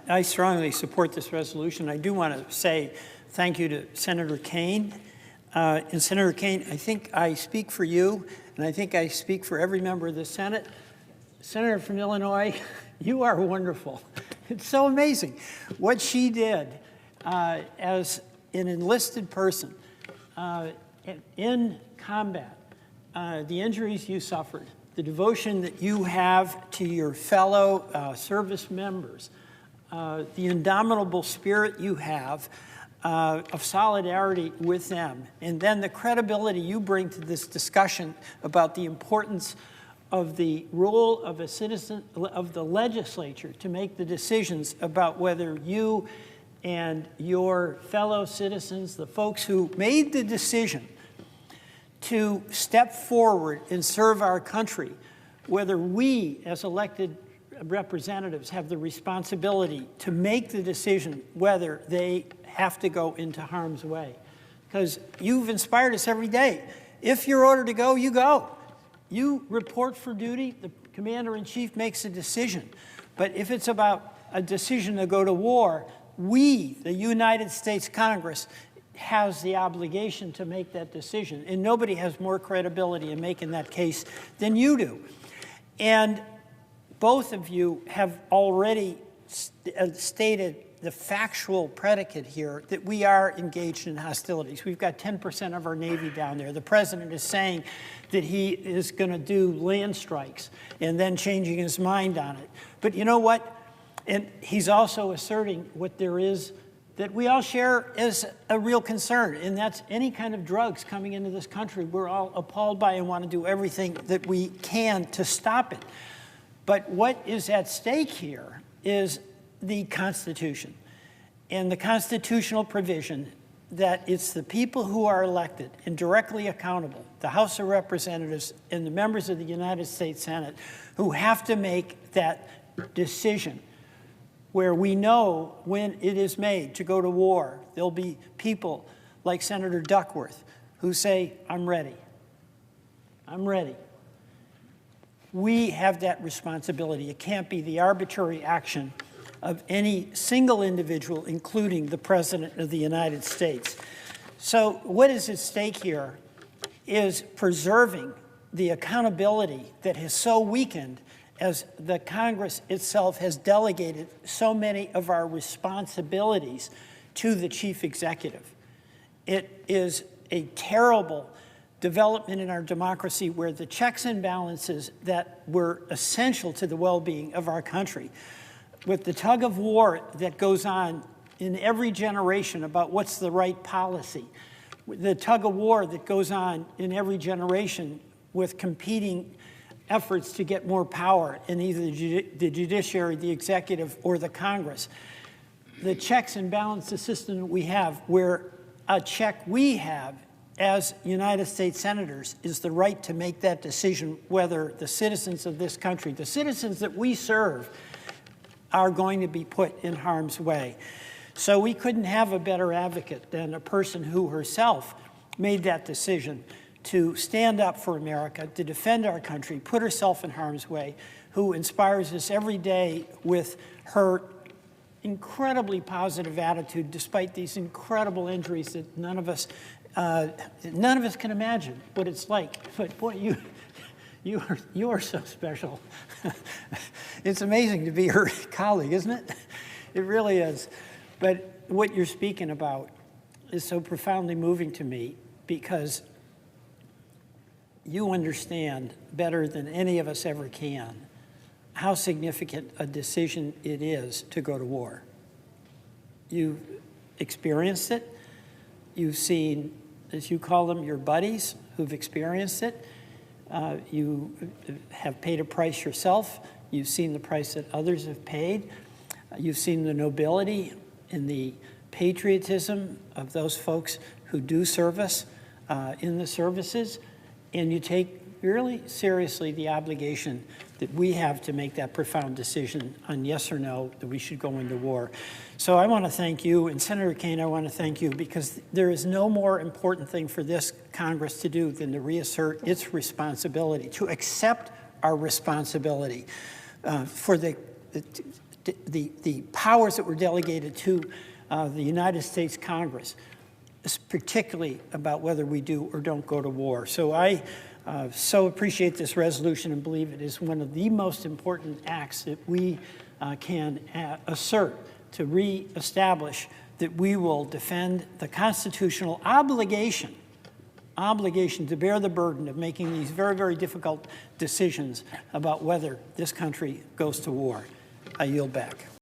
I strongly support this resolution. I do want to say thank you to Senator Kaine. And Senator Kaine, I think I speak for you, and I think I speak for every member of the Senate. Senator from Illinois, you are wonderful. It's so amazing what she did as an enlisted person in combat, the injuries you suffered, the devotion that you have to your fellow service members, the indomitable spirit you have of solidarity with them, and then the credibility you bring to this discussion about the importance of the role of a citizen, of the legislature to make the decisions about whether you and your fellow citizens, the folks who made the decision to step forward and serve our country, whether we as elected representatives have the responsibility to make the decision whether they have to go into harm's way. Because you've inspired us every day. If you're ordered to go, you go. You report for duty, the commander-in-chief makes a decision. But if it's about a decision to go to war, we, the United States Congress, has the obligation to make that decision. And nobody has more credibility in making that case than you do. And both of you have already stated the factual predicate here that we are engaged in hostilities. We've got 10% of our Navy down there. The president is saying that he is going to do land strikes and then changing his mind on it. But you know what? And he's also asserting what there is that we all share as a real concern, and that's any kind of drugs coming into this country. We're all appalled by and want to do everything that we can to stop it. But what is at stake here is the Constitution and the constitutional provision that it's the people who are elected and directly accountable, the House of Representatives and the members of the United States Senate, who have to make that decision where we know when it is made to go to war. There'll be people like Senator Duckworth who say, I'm ready. I'm ready. We have that responsibility. It can't be the arbitrary action of any single individual, including the President of the United States. So what is at stake here is preserving the accountability that has so weakened as the Congress itself has delegated so many of our responsibilities to the chief executive. It is a terrible development in our democracy where the checks and balances that were essential to the well-being of our country, with the tug of war that goes on in every generation about what's the right policy, the tug of war that goes on in every generation with competing efforts to get more power in either the judiciary, the executive, or the Congress. The checks and balances system that we have, where a check we have as United States senators is the right to make that decision whether the citizens of this country, the citizens that we serve, are going to be put in harm's way. So we couldn't have a better advocate than a person who herself made that decision to stand up for America, to defend our country, put herself in harm's way, who inspires us every day with her incredibly positive attitude despite these incredible injuries that none of us can imagine what it's like. But boy, you are so special. It's amazing to be her colleague, isn't it? It really is. But what you're speaking about is so profoundly moving to me because you understand better than any of us ever can how significant a decision it is to go to war. You've experienced it. You've seen, as you call them, your buddies who've experienced it. You have paid a price yourself. You've seen the price that others have paid. You've seen the nobility and the patriotism of those folks who do service in the services. And you take really seriously the obligation that we have to make that profound decision on yes or no that we should go into war. So I want to thank you, and Senator Kaine, I want to thank you because there is no more important thing for this Congress to do than to reassert its responsibility, to accept our responsibility the powers that were delegated to the United States Congress, particularly about whether we do or don't go to war. So I so appreciate this resolution and believe it is one of the most important acts that we can assert to reestablish that we will defend the constitutional obligation to bear the burden of making these very, very difficult decisions about whether this country goes to war. I yield back.